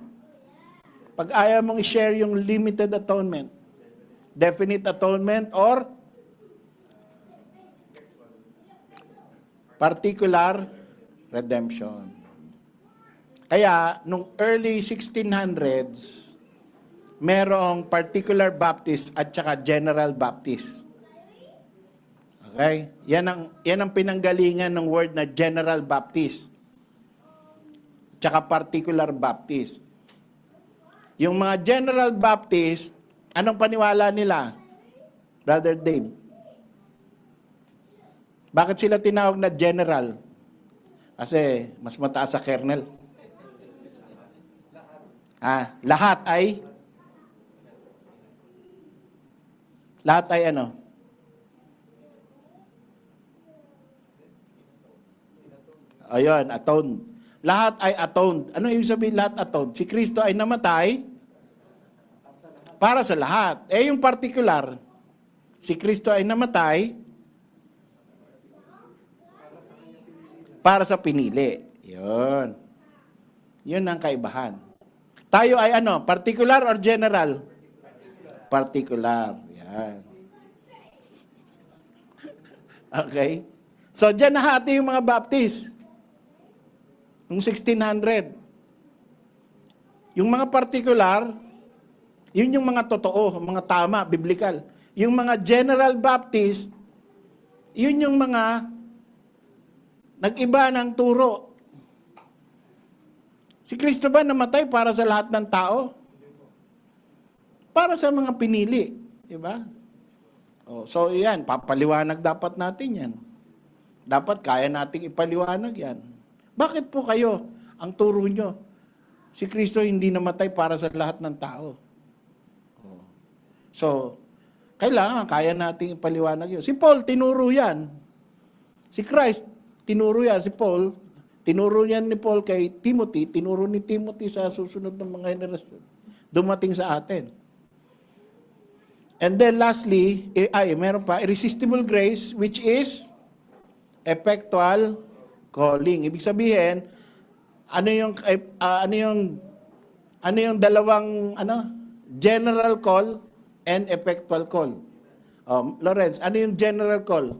Pag ayaw mong i-share yung limited atonement, definite atonement or particular redemption. Kaya, nung early 1600s, merong particular Baptist at saka general Baptist. Okay? Yan ang pinanggalingan ng word na general Baptist. Tsaka particular Baptist. Yung mga general Baptist, anong paniwala nila? Brother Dave. Bakit sila tinawag na general? Kasi mas mataas sa kernel. Lahat ay ano? Ayun, atoned. Lahat ay atoned. Ano ibig sabihin lahat atoned? Si Kristo ay namatay para sa lahat. Yung particular, si Kristo ay namatay para sa pinili. Yun. Yun ang kaibahan. Tayo ay ano? Particular or general? Particular. Yan. Okay? So, dyan nahati yung mga Baptist. Yung 1600. Yung mga particular, yun yung mga totoo, mga tama, biblical. Yung mga General Baptist, yun yung mga nag-iba ng turo. Si Kristo ba namatay para sa lahat ng tao? Para sa mga pinili. Diba? Oh, so yan, papaliwanag dapat natin yan. Dapat kaya nating ipaliwanag yan. Bakit po kayo, ang turo nyo, si Kristo hindi namatay para sa lahat ng tao? Oh. So, kailangan, kaya nating ipaliwanag yun. Si Paul, tinuro yan. Si Christ, tinuro yan. Si Paul, tinuro yan ni Paul kay Timothy, tinuro ni Timothy sa susunod ng mga henerasyon. Dumating sa atin. And then lastly, meron pa, irresistible grace, which is effectual calling. Ibig sabihin, ano yung dalawang general call and effectual call. Lawrence, ano yung general call?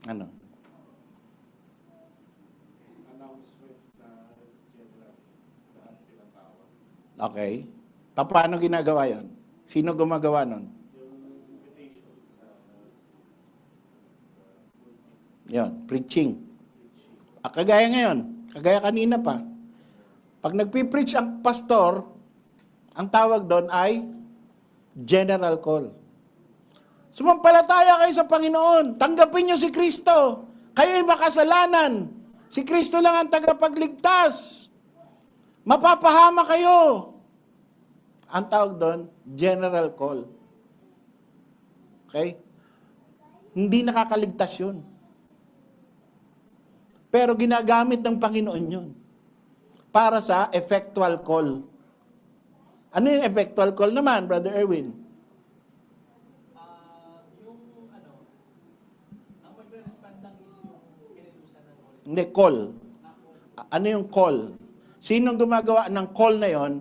Ano? Okay. Paano ginagawa yon? Sino gumagawa nun? Yon, preaching. Kagaya ngayon, kagaya kanina pa. Pag nagpipreach ang pastor, ang tawag doon ay general call. Sumampalataya kayo sa Panginoon. Tanggapin niyo si Kristo. Kayo'y makasalanan. Si Kristo lang ang tagapagligtas. Mapapahama kayo. Ang tawag doon, general call. Okay? Hindi nakakaligtas yun. Pero ginagamit ng Panginoon yun. Para sa effectual call. Ano yung effectual call naman, Brother Erwin? Ang magre-respond lang is yung kinelusan ng Holy Spirit. Hindi, call. Ano yung call? Sinong gumagawa ng call na yon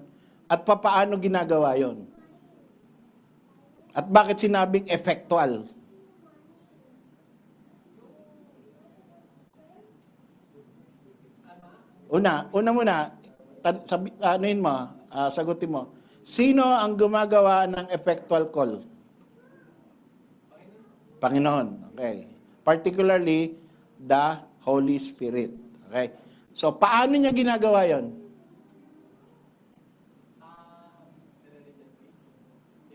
at papaano ginagawa yon? At bakit sinabing effectual? Una muna, sagutin mo. Sino ang gumagawa ng effectual call? Panginoon. Okay. Particularly, the Holy Spirit. Okay. So, paano niya ginagawa yon?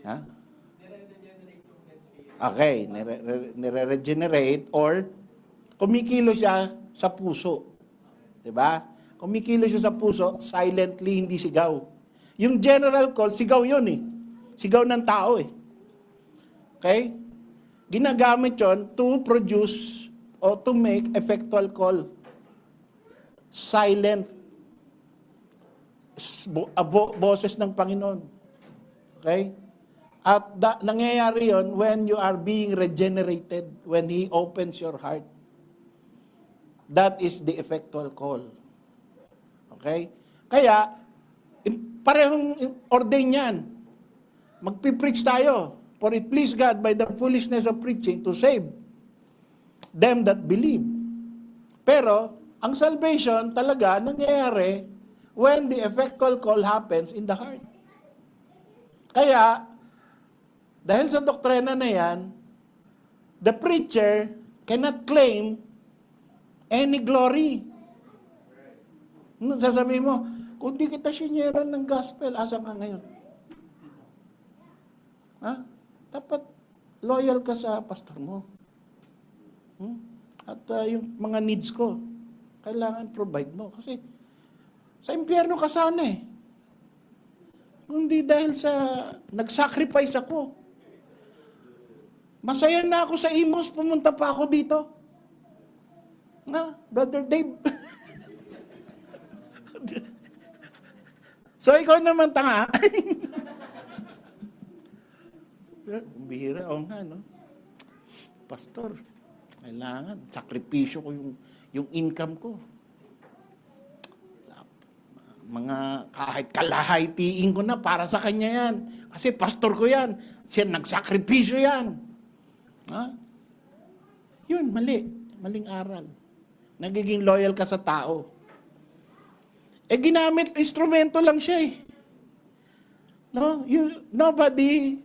Ha? Nire-regenerate yung Holy Spirit. Okay. Nire-regenerate or kumikilos siya sa puso. Diba? Kumikilos siya sa puso, silently, hindi sigaw. Yung general call, sigaw yun eh. Sigaw ng tao eh. Okay? Ginagamit yon to produce or to make effectual call. Silent. Boses ng Panginoon. Okay? At nangyayari yon when you are being regenerated, when He opens your heart. That is the effectual call. Okay? Kaya, parehong ordain yan. Magpipreach tayo. For it please God by the foolishness of preaching to save them that believe. Pero, ang salvation talaga nangyayari when the effectual call happens in the heart. Kaya, dahil sa doktrina na yan, the preacher cannot claim any glory. Sasabihin mo, kung di kita sinyeran ng gospel, asan ka ngayon? Ha? Dapat loyal ka sa pastor mo. At yung mga needs ko, kailangan provide mo. Kasi sa impyerno ka sana eh. Hindi dahil sa nag-sacrifice ako. Masaya na ako sa Imos, pumunta pa ako dito. Brother Dave. So, ikaw naman tanga. Bihira, o nga, no? Pastor, kailangan, sakripisyo ko yung income ko. Mga kahit kalahatiin ko na para sa kanya yan. Kasi pastor ko yan. Siya nagsakripisyo yan. Ha? Yun, mali. Maling aral. Nagiging loyal ka sa tao. Ginamit, instrumento lang siya eh. No? Nobody,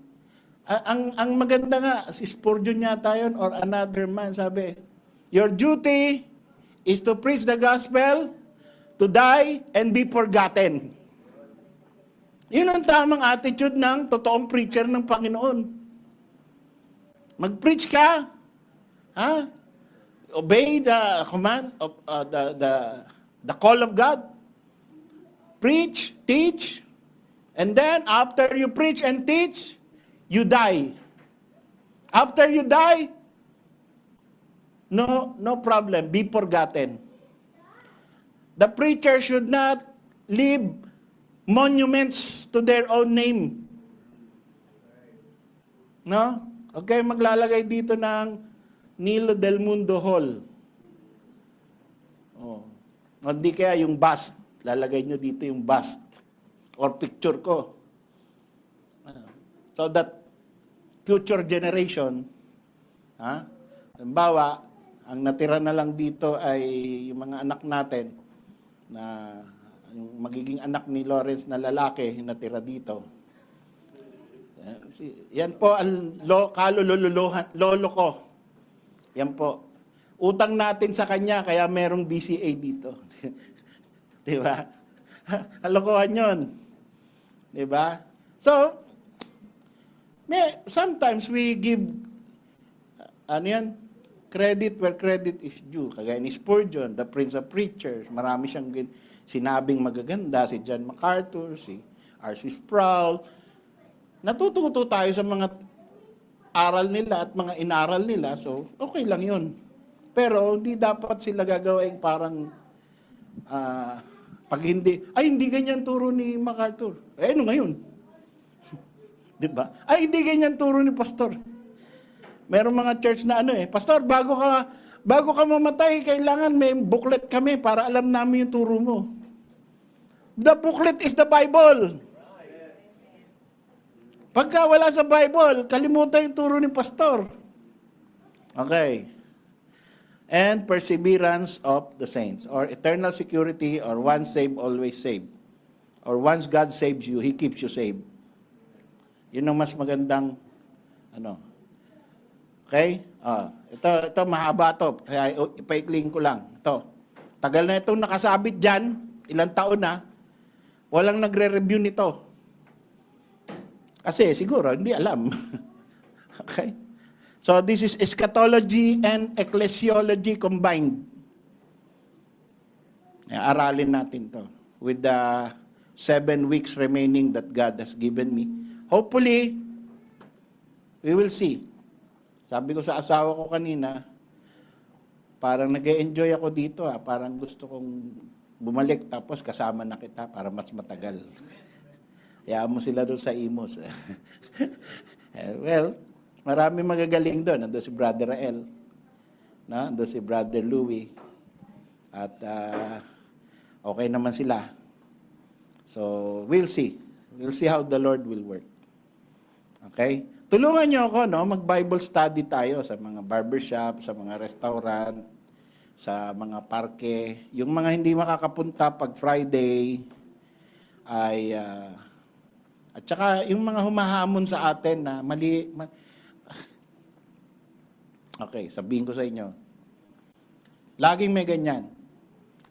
ang maganda nga, si Spurgeon yata yun, or another man, sabi, your duty is to preach the gospel, to die, and be forgotten. Yun ang tamang attitude ng totoong preacher ng Panginoon. Mag-preach ka, ha? Obey the command of the call of God. Preach, teach, and then after you preach and teach, you die. After you die, no problem, be forgotten. The preacher should not leave monuments to their own name. No? Okay, maglalagay dito ng Nilo del Mundo Hall. Oh. Hindi kaya yung bust. Lalagay nyo dito yung bust. Or picture ko. So that future generation, halimbawa, ang natira na lang dito ay yung mga anak natin, na yung magiging anak ni Lawrence na lalaki natira dito. Yan po ang lolo ko. Yan po. Utang natin sa kanya kaya merong BCA dito. 'Di ba? Kalokohan 'yon. 'Di ba? So, sometimes we give credit where credit is due. Kagaya ni Spurgeon, the Prince of Preachers, marami siyang sinabing magaganda, si John MacArthur, si R.C. Sproul. Natututo tayo sa mga aral nila at mga inaral nila, so okay lang yun. Pero hindi dapat sila gagawin parang pag hindi ganyan turo ni MacArthur. Ano ngayon? Di ba? Hindi ganyan turo ni pastor. Merong mga church na pastor, bago ka mamatay, kailangan may booklet kami para alam namin yung turo mo. The booklet is the Bible. Pagka wala sa Bible, kalimutan yung turo ni pastor. Okay. And perseverance of the saints, or eternal security, or once saved, always saved. Or once God saves you, He keeps you saved. Yun ang mas magandang, Okay? Ito mahaba to. Kaya ipaikling ko lang. Ito. Tagal na itong nakasabit dyan. Ilang taon na. Walang nagre-review nito. Kasi siguro, hindi alam. Okay? So, this is eschatology and ecclesiology combined. Aralin natin to. With the 7 weeks remaining that God has given me. Hopefully, we will see. Sabi ko sa asawa ko kanina, parang nag-e-enjoy ako dito. Parang gusto kong bumalik tapos kasama na kita para mas matagal. Hayaan mo sila doon sa Imus. Well, marami magagaling doon. Nandun si Brother Rael. Nandun si Brother Louie. At okay naman sila. So, we'll see. We'll see how the Lord will work. Okay? Tulungan niyo ako, mag-Bible study tayo sa mga barbershop, sa mga restaurant, sa mga parke. Yung mga hindi makakapunta pag Friday ay at saka yung mga humahamon sa atin na mali. Okay, sabihin ko sa inyo. Laging may ganyan.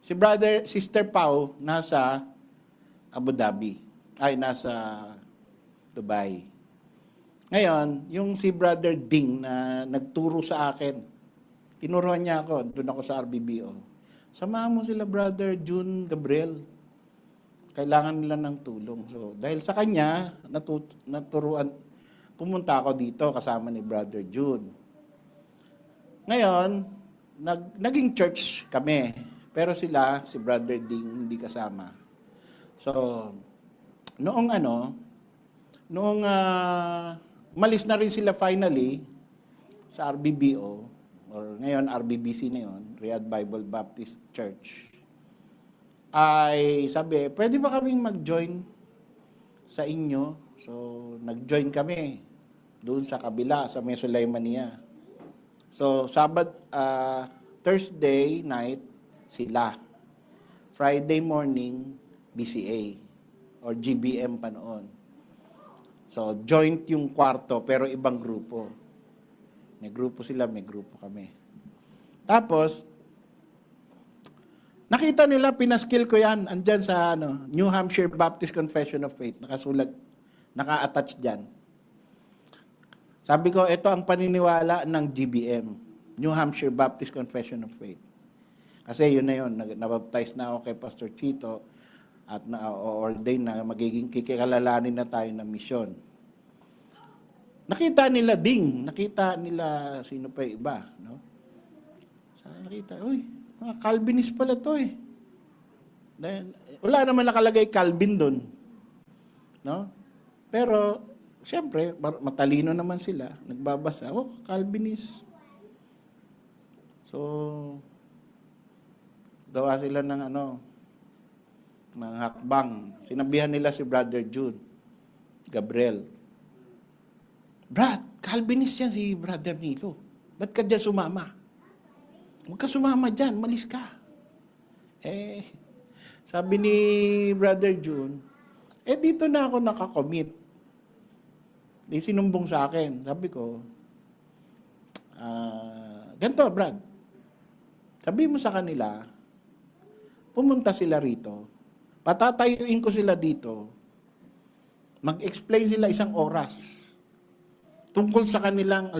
Sister Pau nasa Abu Dhabi. Nasa Dubai. Ngayon, yung si Brother Ding na nagturo sa akin, tinuruan niya ako, doon ako sa RBBO. Samahan mo sila Brother June Gabriel. Kailangan nila ng tulong. So, dahil sa kanya, naturuan, pumunta ako dito kasama ni Brother June. Ngayon, naging church kami. Pero sila, si Brother Ding, hindi kasama. So, noong malis na rin sila finally sa RBBO, or ngayon RBBC na yun, Riyadh Bible Baptist Church, ay sabi, pwede ba kaming mag-join sa inyo? So, nag-join kami doon sa kabila, sa Mesulaymania. So, Thursday night, sila. Friday morning, BCA or GBM pa noon. So, joint yung kwarto pero ibang grupo. May grupo sila, may grupo kami. Tapos, nakita nila, pinaskill ko yan, andyan sa New Hampshire Baptist Confession of Faith, nakasulat, naka-attach dyan. Sabi ko, ito ang paniniwala ng GBM, New Hampshire Baptist Confession of Faith. Kasi yun na yun, nabaptize na ako kay Pastor Chito at na-ordain na magiging kikikalalanin na tayo ng misyon. Nakita nila nakita nila sino pa yung iba, no? Saan nakita? Uy, mga Calvinist pala to eh. Dahil, wala naman nakalagay Calvin doon. No? Pero, siyempre, matalino naman sila. Nagbabasa, Calvinist. So, gawa sila ng ng hakbang. Sinabihan nila si Brother Jude Gabriel. Brad, Calvinist yan si Brother Nilo. Ba't ka dyan sumama? Huwag ka sumama dyan, malis ka. Sabi ni Brother June, dito na ako nakakommit. Di sinumbong sa akin. Sabi ko, ganito, Brad. Sabi mo sa kanila, pumunta sila rito. Patatayuin ko sila dito. Mag-explain sila 1 oras tungkol sa kanilang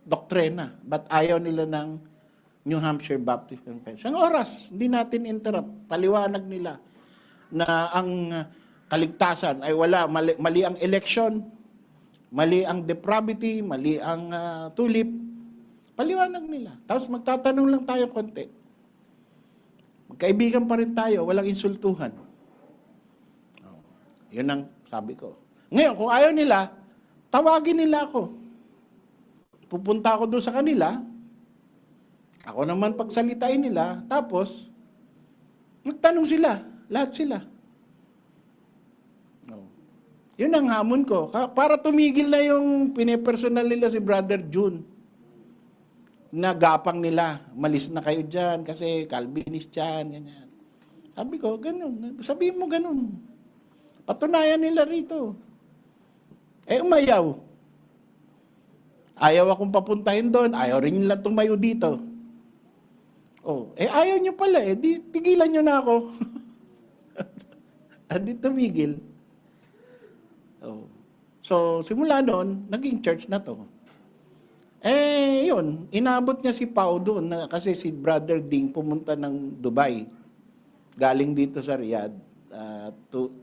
doktrina, but ayaw nila ng New Hampshire Baptist Confession. 1 oras, hindi natin interrupt. Paliwanag nila na ang kaligtasan ay wala, mali ang election, mali ang depravity, mali ang tulip. Paliwanag nila. Tapos magtatanong lang tayo konti. Magkaibigan pa rin tayo, walang insultuhan. Yun ang sabi ko. Ngayon, kung ayaw nila, tawagin nila ako. Pupunta ako doon sa kanila, ako naman pagsalitain nila, tapos, magtanong sila, lahat sila. Yun ang hamon ko. Para tumigil na yung pinipersonal nila si Brother June. Nagapang nila, malis na kayo dyan kasi Calvinist dyan, ganyan. Sabi ko, ganun. Sabihin mo ganun. Patunayan nila rito. Umayaw. Ayaw akong papuntahin doon. Ayaw rin nila tumayo dito. Ayaw nyo pala di tigilan nyo na ako. Hindi tumigil. So, simula noon, naging church na to. Yun, inabot niya si Pao doon kasi si Brother Ding pumunta ng Dubai. Galing dito sa Riyadh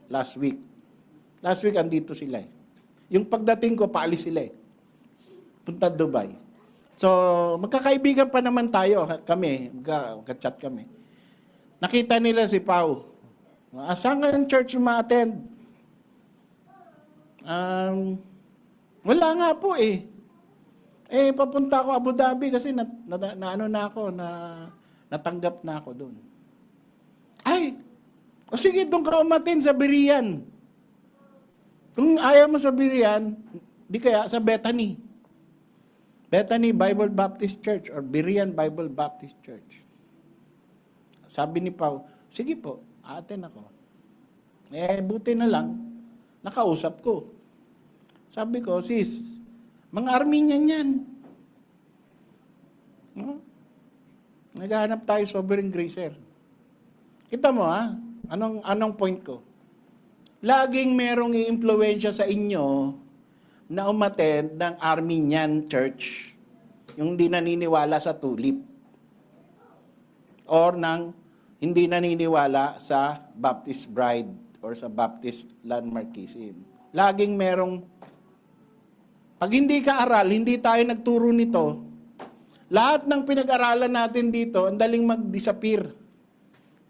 last week. Last week, andito sila Yung pagdating ko, paalis sila Punta Dubai. So, magkakaibigan pa naman tayo, kami, magka-chat kami. Nakita nila si Pao. Saan nga yung church ma-attend? Wala nga po papunta ako Abu Dhabi kasi natanggap na ako doon. Sige, doon ka umattend sa Berean. Kung ayaw mo sa Berean, di kaya sa Bethany. Bethany Bible Baptist Church or Berean Bible Baptist Church. Sabi ni Pao, sige po, aaten ako. Buti na lang, nakausap ko. Sabi ko, sis, mga Armenian yan. Naghahanap tayo sovereign gracer. Kita mo anong point ko? Laging merong i-impluwensya sa inyo na umattend ng Armenian church, yung hindi naniniwala sa tulip. Or hindi naniniwala sa Baptist Bride or sa Baptist Landmarkism. Laging merong, pag hindi ka aral, hindi tayo nagturo nito, lahat ng pinag-aralan natin dito, ang daling mag-disappear,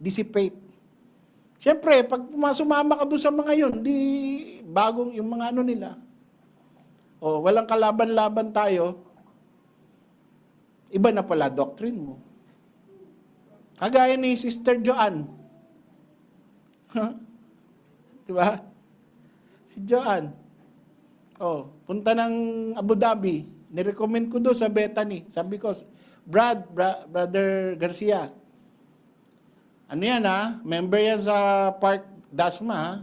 dissipate. Siyempre, pag sumama ka doon sa mga yun, di bagong yung mga nila, O walang kalaban-laban tayo, iba na pala doctrine mo. Kagaya ni Sister Joanne. Diba? Si Joanne. Punta ng Abu Dhabi. Nirecommend ko doon sa Bethany. Sabi ko, Brother Garcia, ano yan ha? Member yan sa Park Dasma ha?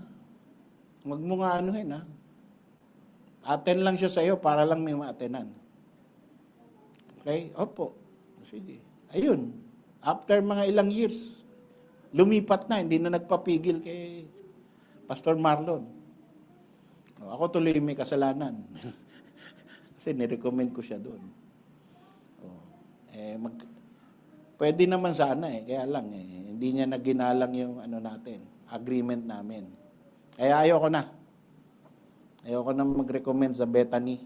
Huwag mo nga anuhin ha? Attend lang siya sa iyo para lang may ma-attendan. Okay? Opo. Sige. Ayun. After mga ilang years, lumipat na. Hindi na nagpapigil kay Pastor Marlon. Ako tuloy may kasalanan. Kasi nirecommend ko siya doon. Pwede naman sana kaya lang hindi niya naginalang yung natin, agreement namin. Kaya ayoko na mag-recommend sa Bethany.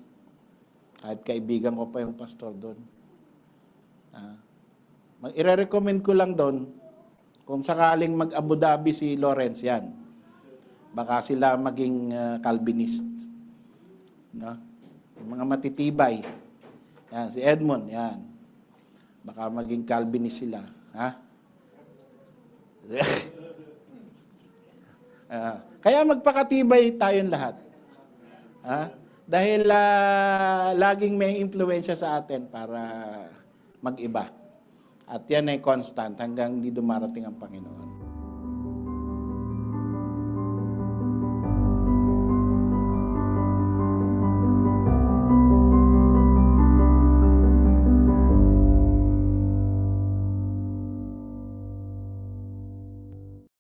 Kahit kaibigan ko pa yung pastor doon. I-recommend ko lang doon kung sakaling mag-Abu Dhabi si Lawrence yan. Baka sila maging Calvinist. No? Yung mga matitibay. Yan, si Edmond, yan. Baka maging Calvinist sila. Ha? Kaya magpakatibay tayong lahat. Ha? Dahil laging may impluwensya sa atin para mag-iba. At yan ay constant hanggang di dumarating ang Panginoon.